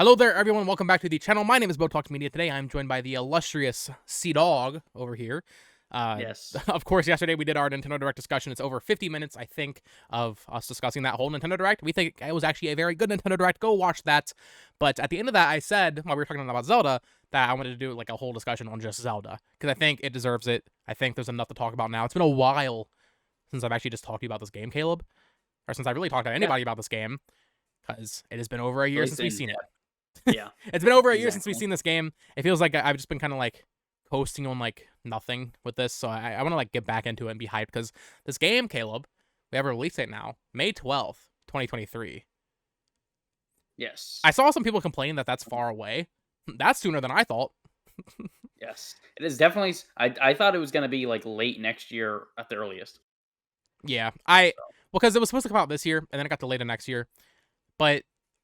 Hello there, everyone. Welcome back to the channel. My name is Botalk Media. Today, I'm joined by the illustrious Sea Dog over here. Uh, Yes. of course, yesterday we did our Nintendo Direct discussion. It's over 50 minutes, I think, of us discussing that whole Nintendo Direct. We think it was actually a very good Nintendo Direct. Go watch that. But at the end of that, I said, while we were talking about Zelda, that I wanted to do like a whole discussion on just Zelda because I think it deserves it. I think there's enough to talk about now. It's been a while since I've actually just talked to you about this game, Caleb, or since I really talked to Yeah. anybody about this game because it has been over a At year least since we've in seen it. yeah, It's been over a year since we've exactly. seen this game. It feels like I've just been kind of like coasting on like nothing with this, so I want to like get back into it and be hyped because this game, Caleb, we have a release date now, May 12th, 2023. Yes. I saw some people complaining that that's far away. That's sooner than I thought. Yes. It is definitely I thought it was gonna be, like, late next year at the earliest. Yeah, So, because it was supposed to come out this year and then it got delayed to next year. But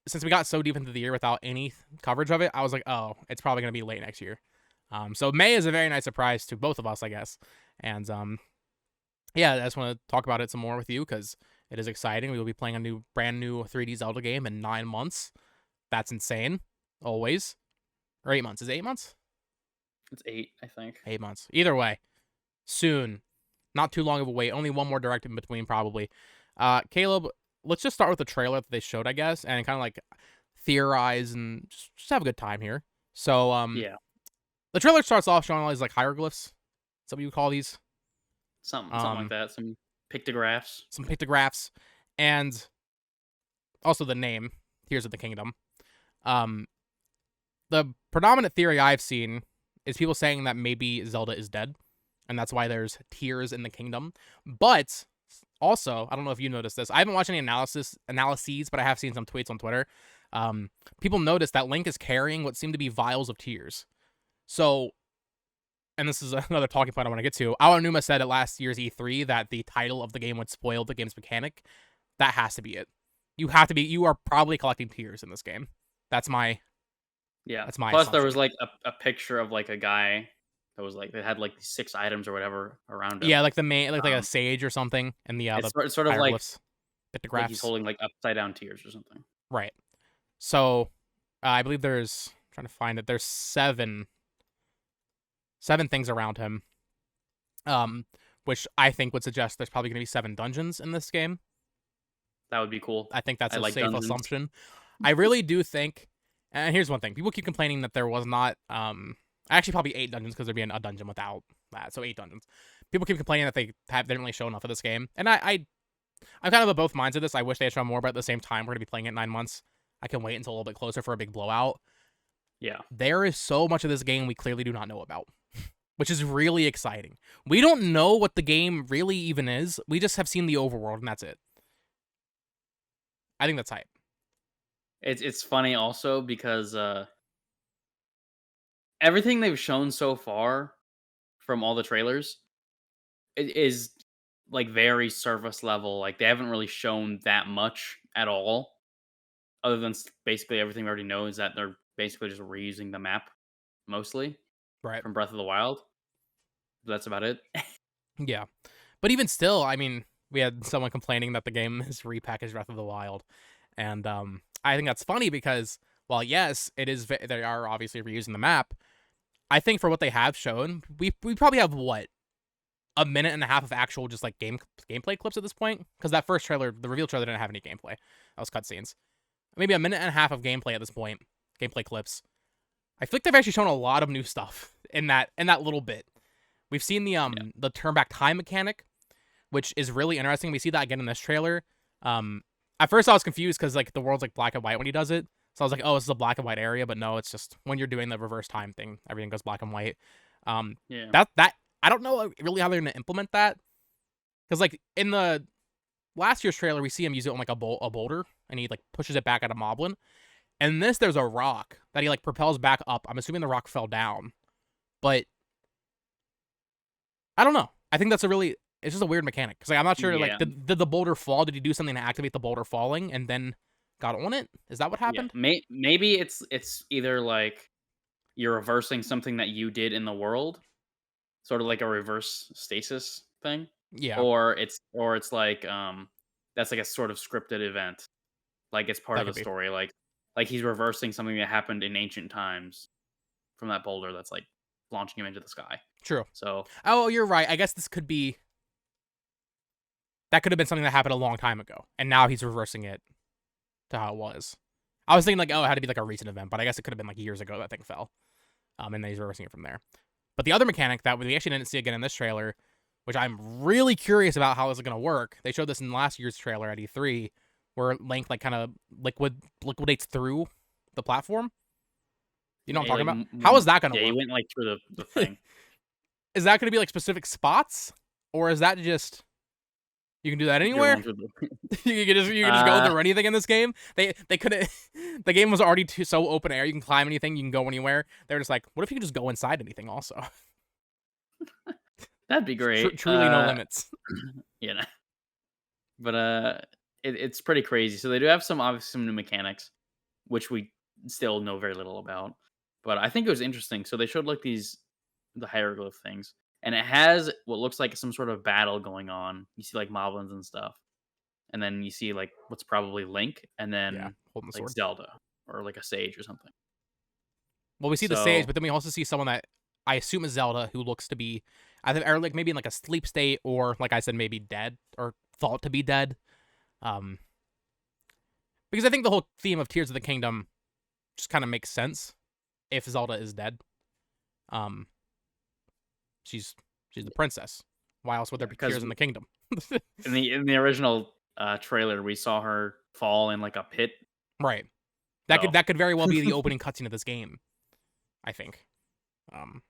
since we got so deep into the year without any coverage of it, I was like, oh, it's probably gonna be late next year. So May is a very nice surprise to both of us, I guess. And yeah, I just want to talk about it some more with you because it is exciting. We will be playing a brand new 3D Zelda game in 9 months. That's insane. Always. Or 8 months. Is it 8 months? it's 8, I think. 8 months. Either way, soon. Not too long of a wait. Only one more direct in between, probably. Caleb, let's just start with the trailer that they showed, I guess, and kind of like theorize and just have a good time here. So, Yeah. the trailer starts off showing all these like hieroglyphs. Is that what you call these? Something like Um, that, some pictographs. some pictographs, and also the name Tears of the Kingdom. Um, the predominant theory I've seen is people saying that maybe Zelda is dead, and that's why there's tears in the kingdom. But also, I don't know if you noticed this. I haven't watched any analyses, but I have seen some tweets on Twitter. People noticed that Link is carrying what seem to be vials of tears. So, and this is another talking point I want to get to. Aonuma said at last year's E3 that the title of the game would spoil the game's mechanic. That has to be it. You are probably collecting tears in this game. That's my Yeah. that's my Plus, there was, assumption. like, a picture of, like, a guy that was, like, they had, like, these 6 items or whatever around him. Yeah, like the main like a Um, sage or something in the it's sort of hieroglyphs, like he's pictographs. holding, like, upside down tears or something. Right. So, I believe there's I'm trying to find it. There's seven things around him. Um which I think would suggest there's probably going to be 7 dungeons in this game. That would be cool. I think that's I a like safe dungeons. assumption. I really do think, and here's one thing: people keep complaining that there was not, actually probably 8 dungeons because there'd be a dungeon without that, so 8 dungeons. People keep complaining that they didn't really show enough of this game, and I'm kind of of both minds of this. I wish they had shown more, but at the same time, we're gonna be playing it in 9 months. I can wait until a little bit closer for a big blowout. Yeah. There is so much of this game we clearly do not know about, which is really exciting. We don't know what the game really even is. We just have seen the overworld, and that's it. I think that's hype. It's funny also because, everything they've shown so far from all the trailers is like very surface level. Like they haven't really shown that much at all, other than basically everything we already know is that they're basically just reusing the map mostly Right. from Breath of the Wild. That's about it. Yeah. But even still, I mean, we had someone complaining that the game is repackaged Breath of the Wild. And I think that's funny because, while yes, it is, they are obviously reusing the map. I think for what they have shown, we probably have what, a minute and a half of actual just like gameplay clips at this point, because that first trailer, the reveal trailer, didn't have any gameplay. That was cutscenes. Maybe a minute and a half of gameplay at this point, gameplay clips. I feel like they've actually shown a lot of new stuff in that little bit. We've seen Yeah. the turn back time mechanic, which is really interesting. We see that again in this trailer. At first I was confused because like the world's like black and white when he does it. So I was like, oh, this is a black and white area, but no, it's just when you're doing the reverse time thing, everything goes black and white. Um, Yeah. that I don't know really how they're gonna implement that because like in the last year's trailer, we see him use it on like a boulder, and he like pushes it back at a moblin. And this, there's a rock that he like propels back up. I'm assuming the rock fell down, but I don't know. I think that's it's just a weird mechanic because like I'm not sure like Yeah. did the boulder fall? Did he do something to activate the boulder falling and then got on it? Is that what Yeah. happened? Maybe it's either like you're reversing something that you did in the world, sort of like a reverse stasis thing, Yeah, or it's like that's like a sort of scripted event. Like, it's part that of the could be. story, like like he's reversing something that happened in ancient times from that boulder that's like launching him into the sky. True. So Oh, you're right. I guess this could be that could have been something that happened a long time ago, and now he's reversing it to how it was. I was thinking like, oh, it had to be like a recent event, but I guess it could have been like years ago that thing fell, and then he's reversing it from there. But the other mechanic that we actually didn't see again in this trailer, which I'm really curious about how this is gonna work. They showed this in last year's trailer at E3, where Link like kind of liquidates through the platform. You know what I'm talking about? How is that gonna yeah, he work? went like through the thing. Is that gonna be like specific spots, or is that just you can do that You're anywhere? going through the. You can just go through anything in this game. They couldn't. The game was already so open air. You can climb anything. You can go anywhere. They're just like, what if you could just go inside anything also? That'd be great. Truly no limits. You know, but it's pretty crazy. So they do have some obviously some new mechanics, which we still know very little about. But I think it was interesting. So they showed like the hieroglyph things, and it has what looks like some sort of battle going on. You see like moblins and stuff, and then you see like what's probably Link, and Yeah, then holding the like sword. Zelda or like a sage or something. Well, we see the sage, So but then we also see someone that I assume is Zelda, who looks to be, I think, or like maybe in like a sleep state, or like I said, maybe dead or thought to be dead. Um, because I think the whole theme of Tears of the Kingdom just kind of makes sense if Zelda is dead. Um, she's the princess. Why else would there be because tears in the kingdom? in the original trailer, we saw her fall in like a pit. Right. That So could very well be the opening cutscene of this game. I think. Um.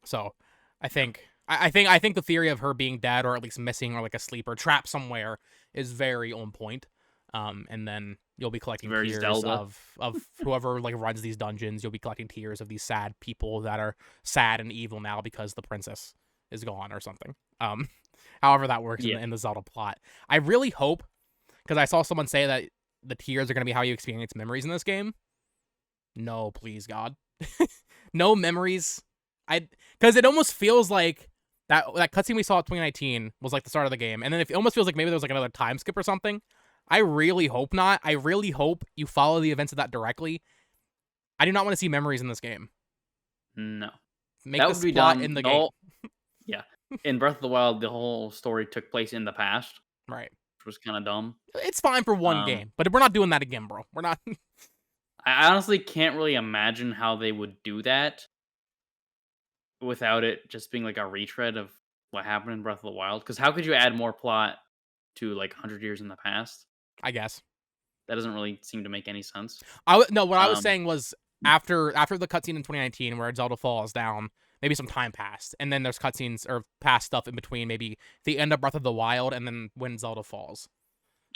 So, I think the theory of her being dead or at least missing or like asleep or trapped somewhere is very on point. And then you'll be collecting very tears Zelda. of whoever like runs these dungeons. You'll be collecting tears of these sad people that are sad and evil now because the princess is gone or something. However that works Yeah. in the Zelda plot. I really hope, because I saw someone say that the tears are going to be how you experience memories in this game. No, please, God. No memories. Because it almost feels like that cutscene we saw in 2019 was like the start of the game, and then it almost feels like maybe there was like another time skip or something. I really hope not. I really hope you follow the events of that directly. I do not want to see memories in this game. No. Make That this would be plot dumb. in the game. Yeah. In Breath of the Wild, the whole story took place in the past, Right. which was kind of dumb. It's fine for one Um, game, but we're not doing that again, bro. We're not. I honestly can't really imagine how they would do that without it just being like a retread of what happened in Breath of the Wild. Because how could you add more plot to like 100 years in the past? I guess. That doesn't really seem to make any sense. No, what I was Um, saying was after the cutscene in 2019 where Zelda falls down, maybe some time passed, and then there's cutscenes or past stuff in between, maybe the end of Breath of the Wild, and then when Zelda falls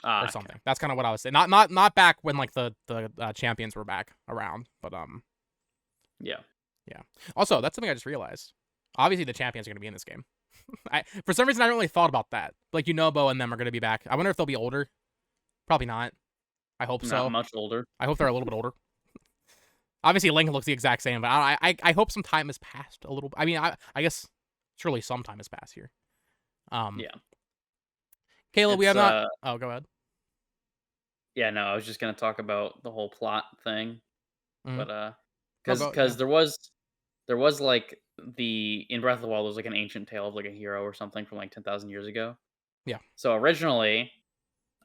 or okay. something. That's kind of what I was saying. Not back when like the champions were back around, but Yeah. yeah. Also, that's something I just realized. Obviously, the champions are going to be in this game. For some reason, I don't really thought about that. Like Yunobo and them are going to be back. I wonder if they'll be older. Probably not. I hope Not so. much older. I hope they're a little bit older. Obviously, Link looks the exact same, but I hope some time has passed a little. I mean, I guess surely some time has passed here. Yeah. Caleb, we It's, have not. Oh, go ahead. Yeah, no, I was just gonna talk about the whole plot thing, Mm-hmm. but No, because go. Yeah. there was like the in Breath of the Wild, there's like an ancient tale of like a hero or something from like 10,000 years ago. Yeah. So originally,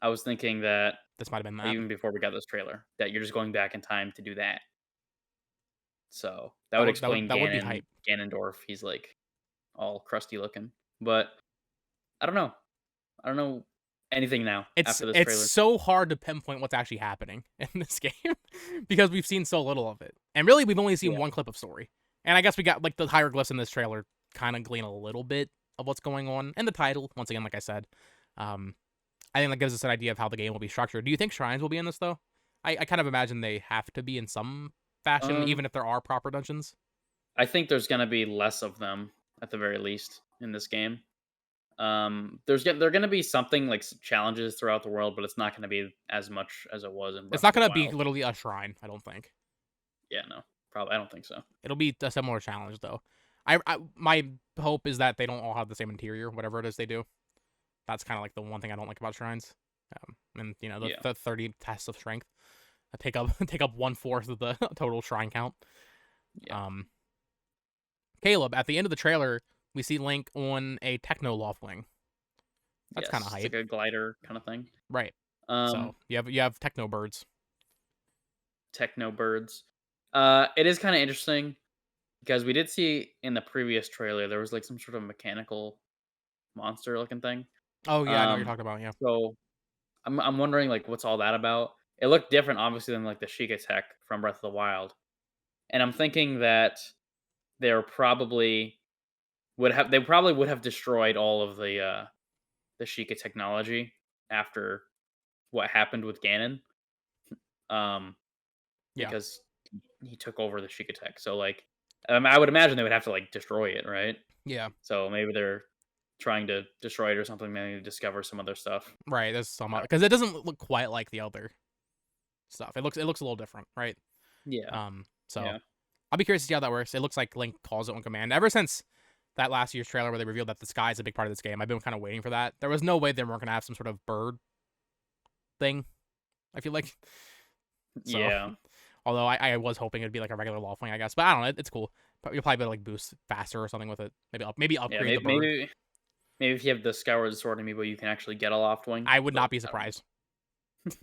I was thinking that This might have been that. even before we got this trailer, that you're just going back in time to do that. So that That would would explain be hype. Ganondorf. He's like all crusty looking, but I don't know. I don't know anything now after this It's trailer. so hard to pinpoint what's actually happening in this game because we've seen so little of it, and really we've only seen Yeah. one clip of story. And I guess we got like the hieroglyphs in this trailer kind of glean a little bit of what's going on, and the title once again, like I said. I think that gives us an idea of how the game will be structured. Do you think shrines will be in this though? I kind of imagine they have to be in some fashion, Um, even if there are proper dungeons. I think there's gonna be less of them at the very least in this game. They're gonna be something like challenges throughout the world, but it's not gonna be as much as it was in It's Breath not of the gonna be Wild. literally a shrine, I don't think. Yeah, no, probably. I don't think so. It'll be a similar challenge though. My hope is that they don't all have the same interior, whatever it is they do. That's kind of like the one thing I don't like about shrines. And you know Yeah. the 30 tests of strength. take up take up 1/4 of the total shrine count. Yeah. Um, Caleb, at the end of the trailer, we see Link on a Techno Loftwing. That's kind of Yes, it's hype, like a glider kind of thing. right? Um, So you have Techno Birds. Techno birds. It is kind of interesting because we did see in the previous trailer there was like some sort of mechanical monster looking thing. Oh yeah, I know what you're Um, talking about. Yeah. so I'm wondering like what's all that about? It looked different, obviously, than like the Sheikah tech from Breath of the Wild, and I'm thinking that they're probably they probably would have destroyed all of the Sheikah technology after what happened with Ganon, um, Yeah. because he took over the Sheikah tech. So like, I would imagine they would have to like destroy it, right? Yeah. So maybe they're trying to destroy it or something. Maybe discover some other stuff. Right. There's some I because it doesn't look quite like the other stuff. It looks a little different, right? Yeah, So yeah, I'll be curious to see how that works. It looks like Link calls it on command. Ever since that last year's trailer where they revealed that the sky is a big part of this game, I've been kind of waiting for that. There was no way they weren't gonna have some sort of bird thing. I feel like so. yeah, Although I was hoping it'd be like a regular Loftwing, I guess, but I don't know. It's cool. But you'll probably be able to like boost faster or something with it. Maybe yeah. upgrade the Maybe, bird. maybe if you have the Skyward Sword amiibo, you can actually get a Loftwing. I would But not be I don't know. surprised.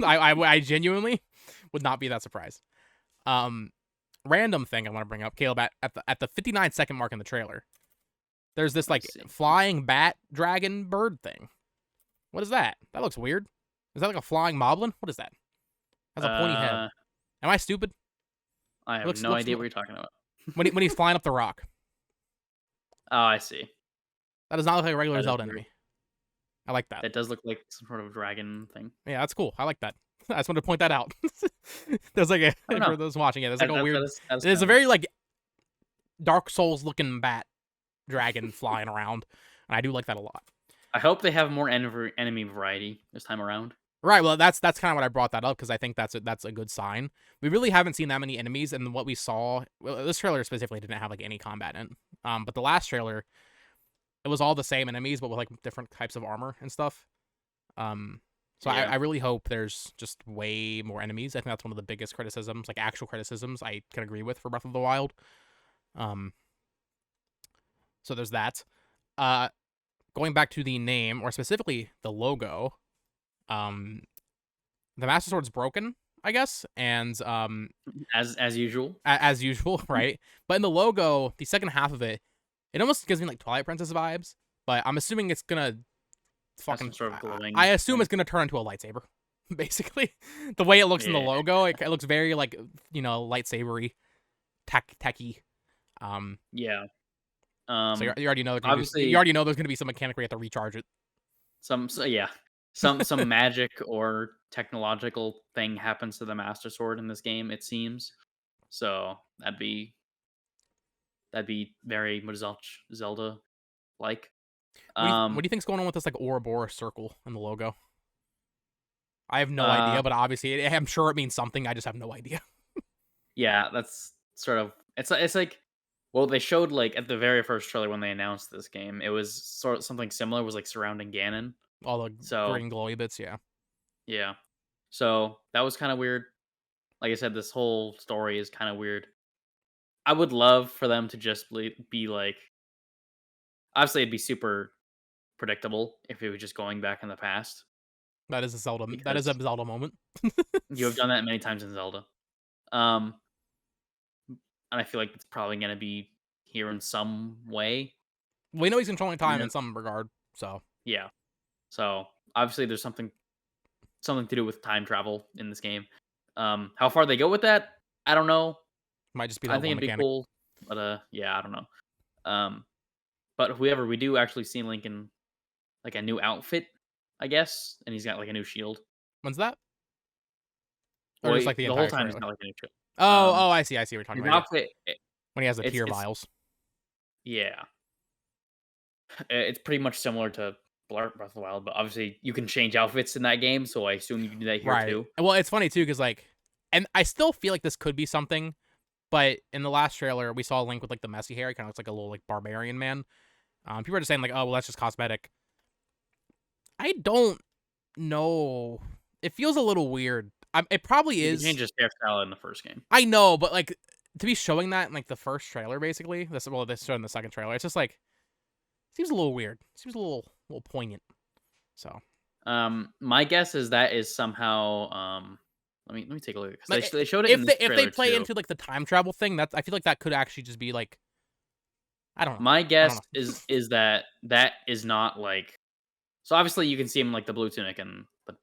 I genuinely would not be that surprised. Um, Random thing I want to bring up, Caleb, at the 59-second mark in the trailer, there's this Let me like see. flying bat dragon bird thing. What is that? That looks weird. Is that like a flying moblin? What is that? Has a pointy head. Uh, Am I stupid? I have Looks no looks idea what you're talking about. when he's flying up the rock. Oh, I see. That does not look like a regular That is Zelda weird. enemy. I like that. That does look like some sort of dragon thing. Yeah, that's cool. I like that. I just wanted to point that out. There's like I don't a for know. those watching it, there's like a weird. That is There's kind a of neat. very like Dark Souls looking bat dragon flying around, and I do like that a lot. I hope they have more enemy variety this time around. Right. Well, that's kind of what I brought that up because I think that's a good sign. We really haven't seen that many enemies, and what we saw, well, this trailer specifically didn't have like any combat in. But the last trailer, it was all the same enemies, but with like different types of armor and stuff. So I Yeah. really hope there's just way more enemies. I think that's one of the biggest criticisms, like actual criticisms, I can agree with for Breath of the Wild. Um, so there's that. Uh, Going back to the name, or specifically the logo, um, the Master Sword's broken, I guess, and As usual. as usual, right? But in the logo, the second half of it, it almost gives me like Twilight Princess vibes. But I'm assuming it's gonna Has some fucking. sort of glowing I assume thing. it's gonna turn into a lightsaber. Basically, the way it looks in the Yeah. logo, it looks very like lightsabery, techy. Um, Yeah. so you already know you Obviously already know there's gonna be some mechanic where you have to recharge it. yeah. Some magic or technological thing happens to the Master Sword in this game, it seems. So that'd be very much Zelda like. What do you think's going on with this like Ouroboros circle in the logo? I have no Uh idea, but obviously I'm sure it means something. I just have no idea. yeah, that's sort of it's like well, they showed like at the very first trailer when they announced this game, it was sort of something similar was like surrounding Ganon. All the So green glowy bits, yeah. yeah. So that was kind of weird. Like I said, this whole story is kind of weird. I would love for them to just be like, obviously, it'd be super predictable if it was just going back in the past That is a Zelda. That is a because Zelda moment. you have done that many times in Zelda. Um, and I feel like it's probably going to be here in some way. We know he's controlling And time then, in some regard, so yeah. So obviously, there's something to do with time travel in this game. How far they go with that, I don't know. might just be I that think one it'd be mechanic. cool, but yeah, I don't know. Um, but whoever we do actually see Link in like a new outfit, I guess, and he's got like a new shield. When's that? Or Well, just like the the whole entire time he's trailer? got like a new shield. Oh, I see. What you're talking His about. Yeah, outfit, when he has the tear it's vials. yeah, it's pretty much similar to Breath of the Wild, but obviously you can change outfits in that game, so I assume you can do that here Right. too. Well, it's funny too because and I still feel like this could be something, but in the last trailer we saw Link with like the messy hair. He kind of looks like a little like barbarian man. People are just saying like, oh well, that's just cosmetic. I don't know. It feels a little weird. It probably You can change is. his hairstyle in the first game. I know, but like to be showing that in like the first trailer, basically. This showed in the second trailer. It's just like seems a little weird. Seems a little poignant. So My guess is that is somehow let me take a look because like they showed it in this if they trailer play too. into like the time travel thing, that's I feel like that could actually just be like I don't know. My I don't guess know. is that that is not like so obviously you can see him in, like the blue tunic and the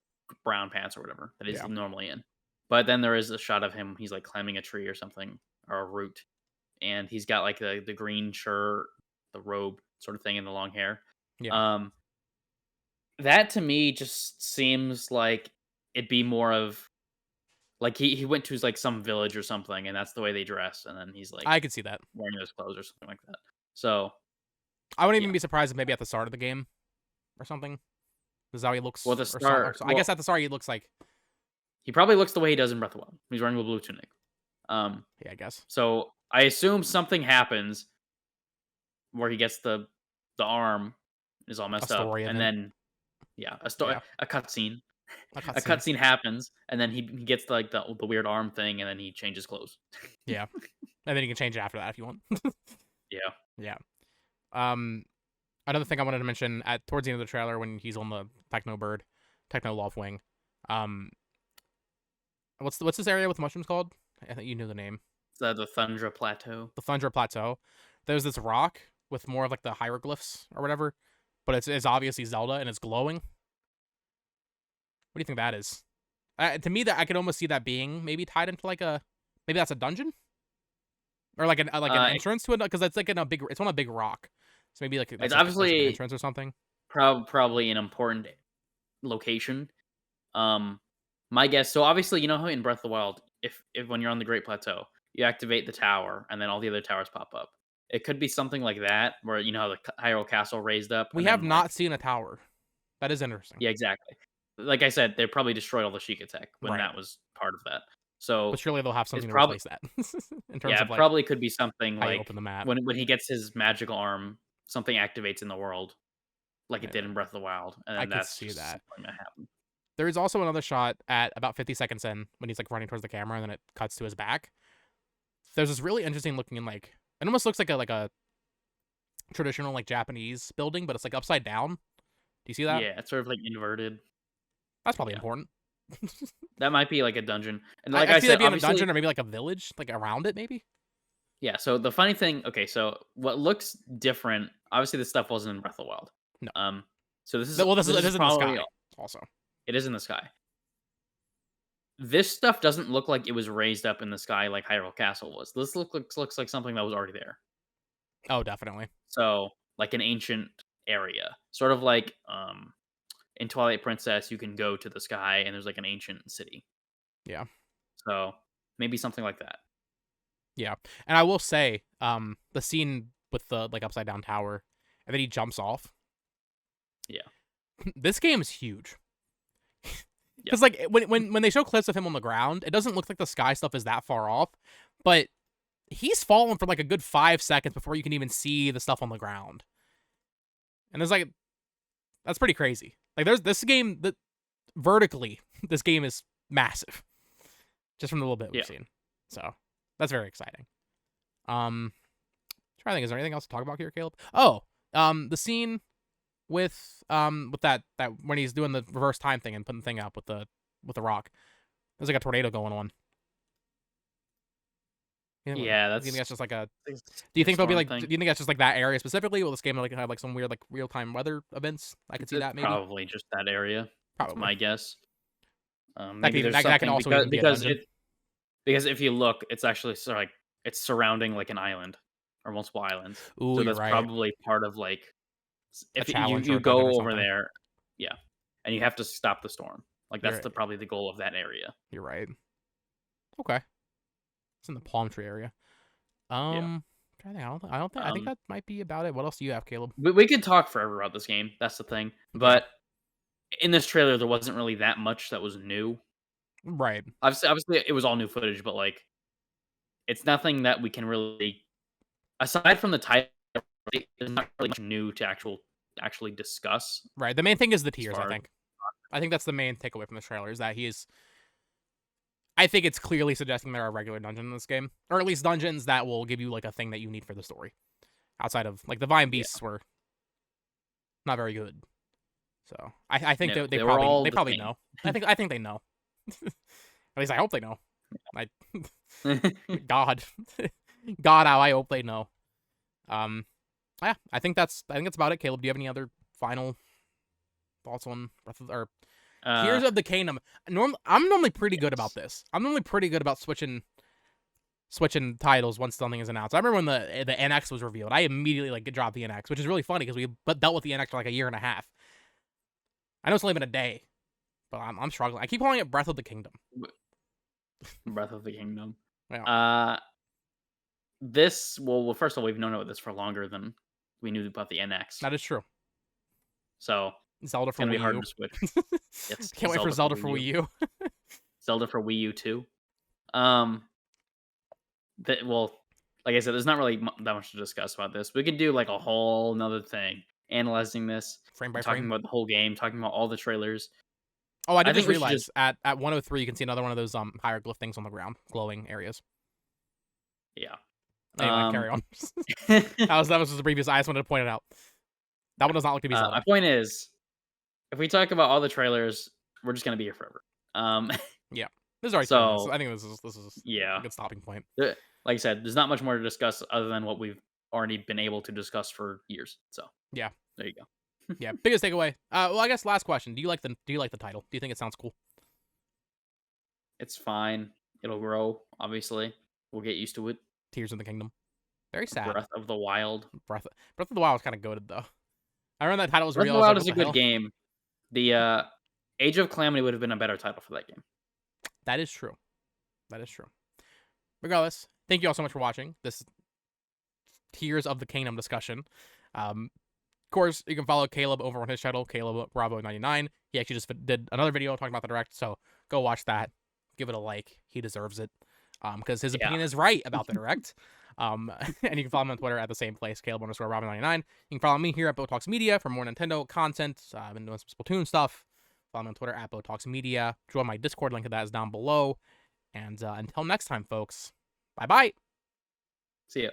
brown pants or whatever that he's Yeah. normally in. But then there is a shot of him, he's like climbing a tree or something or a root, and he's got like the green shirt, the robe sort of thing, and the long hair. Yeah. Um, that to me just seems like it'd be more of like he went to like some village or something, and that's the way they dress, and then he's like I could see that. wearing those clothes or something like that. So I wouldn't even yeah, be surprised if maybe at the start of the game or something. This is how he well looks the or something. start, So I guess well at the start he looks like he probably looks the way he does in Breath of the Wild. He's wearing a blue tunic. Um, yeah, I guess. so I assume something happens where he gets the arm is all A messed up, story and event. then yeah, Yeah. a cutscene, A a cutscene. cutscene happens, and then he gets like the weird arm thing, and then he changes clothes. Yeah. And then you can change it after that if you want. Yeah, Yeah. Um Another thing I wanted to mention at towards the end of the trailer when he's on the Techno Loft Wing. Um what's this area with mushrooms called? I think you knew the name. the Thundra Plateau. The Thundra Plateau. There's this rock with more of like the hieroglyphs or whatever, but it's obviously Zelda and it's glowing. What do you think that is? To me, that I could almost see that being maybe tied into like a maybe that's a dungeon or like an Uh, entrance to it because it's like in a big it's on a big rock, so maybe like it's that's like an obviously entrance or something. probably an important location. Um, my guess. So obviously, you know how in Breath of the Wild, if when you're on the Great Plateau, you activate the tower, and then all the other towers pop up. It could be something like that, where you know how the Hyrule Castle raised up, We and have then like not seen a tower. That is interesting, yeah, exactly. Like I said, they probably destroyed all the Sheikah tech when right? that was part of that. But So surely they'll have it's something to probably replace that in terms yeah, of like probably could be something how you like open the map. when he gets his magical arm, something activates in the world like it Yeah, did in Breath of the Wild, and I then could that's see just that. something that happened. There is also another shot at about 50 seconds in when he's like running towards the camera and then it cuts to his back. There's this really interesting looking like it almost looks like a traditional like Japanese building, but it's like upside down. Do you see that? Yeah, it's sort of like inverted. That's probably Yeah, important. that might be like a dungeon. And like I I see that said, being a dungeon obviously, or maybe like a village, like around it, maybe. yeah. So the funny thing, okay, so what looks different? Obviously, this stuff wasn't in Breath of the Wild. No. Um, so Well, this is this it is is in the probably sky also. it is in the sky. This stuff doesn't look like it was raised up in the sky like Hyrule Castle was. This looks like something that was already there. Oh, definitely. So, like an ancient area. Sort of like in Twilight Princess you can go to the sky and there's like an ancient city. Yeah. So, maybe something like that. Yeah. And I will say, the scene with the like upside down tower and then he jumps off. Yeah. This game is huge. Yep. Because like when they show clips of him on the ground, it doesn't look like the sky stuff is that far off, but he's fallen for like a good 5 seconds before you can even see the stuff on the ground. And there's like that's pretty crazy. Like there's this game that vertically, this game is massive. Just from the little bit we've Yeah. seen. So that's very exciting. Trying to think, is there anything else to talk about here, Caleb? Oh, the scene with that when he's doing the reverse time thing and putting the thing up with the rock. There's like a tornado going on. Yeah, You think that's just like a? it's Do you a think there'll be storm like? thing. Do you think that's just like that area specifically? Will this game like have like some weird like real time weather events? I could see It's that maybe. probably just that area. That's Probably. my guess. That could Maybe even there's that can something also even be a dungeon. because if you look, it's actually sort of like it's surrounding like an island or multiple islands. Ooh, So you're that's right. probably part of like A if challenge or you a dungeon or go over something. there, yeah, and you have to stop the storm. Like that's You're the probably the goal of that area. you're right. Okay, it's in the palm tree area. Yeah. Trying to think, I don't think I think Um, that might be about it. What else do you have, Caleb? we could talk forever about this game. That's the thing. Yeah. But in this trailer, there wasn't really that much that was new. Right. Obviously, it was all new footage, but like, it's nothing that we can really, aside from the title, there's not really much new to actually discuss Right. The main thing is the as tears, I far as think. I think that's the main takeaway from the trailer is that he is I think it's clearly suggesting there are regular dungeons in this game, or at least dungeons that will give you like a thing that you need for the story. Outside of like the Vine Yeah. Beasts were not very good, so I think No, they they were probably all they the probably same. know. I think they know. At least I hope they know. I God, God, how I hope they know. Um, yeah, I think that's about it. Caleb, do you have any other final thoughts on Breath of or uh, Tears of the Kingdom? I'm normally pretty good about yes. this. I'm normally pretty good about switching titles once something is announced. I remember when the NX was revealed, I immediately like dropped the NX, which is really funny because we dealt with the NX for like a year and a half. I know it's only been a day, but I'm struggling. I keep calling it Breath of the Kingdom. Breath of the Kingdom. Yeah, Uh, this well, first of all, we've known about this for longer than we knew about the NX, that is true. so Zelda it's for gonna be Wii hard U. to switch. It's Can't wait for Zelda for Zelda Wii for U, Wii U. Zelda for Wii U too. Um, well, like I said, there's not really that much to discuss about this. We could do like a whole another thing, analyzing this, Frame by and talking frame. about the whole game, talking about all the trailers. Oh, I I did think just we should just realize at 103 you can see another one of those hieroglyph things on the ground, glowing areas. yeah. Anyway, carry on. That was just the previous. I just wanted to point it out. That one does not look to be My Zelda. point is, if we talk about all the trailers, we're just gonna be here forever. Um, Yeah, this is already 3 minutes. so I think this is a yeah, good stopping point. like I said, there's not much more to discuss other than what we've already been able to discuss for years. So Yeah, there you go. yeah. Biggest takeaway. Well, I guess last question. Do you like the title? Do you think it sounds cool? It's fine. It'll grow. Obviously, we'll get used to it. Tears of the Kingdom. Very sad. Breath of the Wild. Breath of the Wild was kind of goated though. I remember that title was Breath of real. the I was like, Wild what is a the good hell? game. The Age of Calamity would have been a better title for that game. That is true. That is true. Regardless, thank you all so much for watching this Tears of the Kingdom discussion. Of course, you can follow Caleb over on his channel, Caleb Bravo 99. He actually just did another video talking about the direct, so go watch that. Give it a like. He deserves it. Because his Yeah. opinion is right about the direct. And you can follow him on Twitter at the same place, Caleb _ Robin 99. You can follow me here at Botox Media for more Nintendo content. I've been doing some Splatoon stuff. Follow me on Twitter at Botox Media. Join my Discord, link to that is down below. And until next time, folks, bye bye. See ya.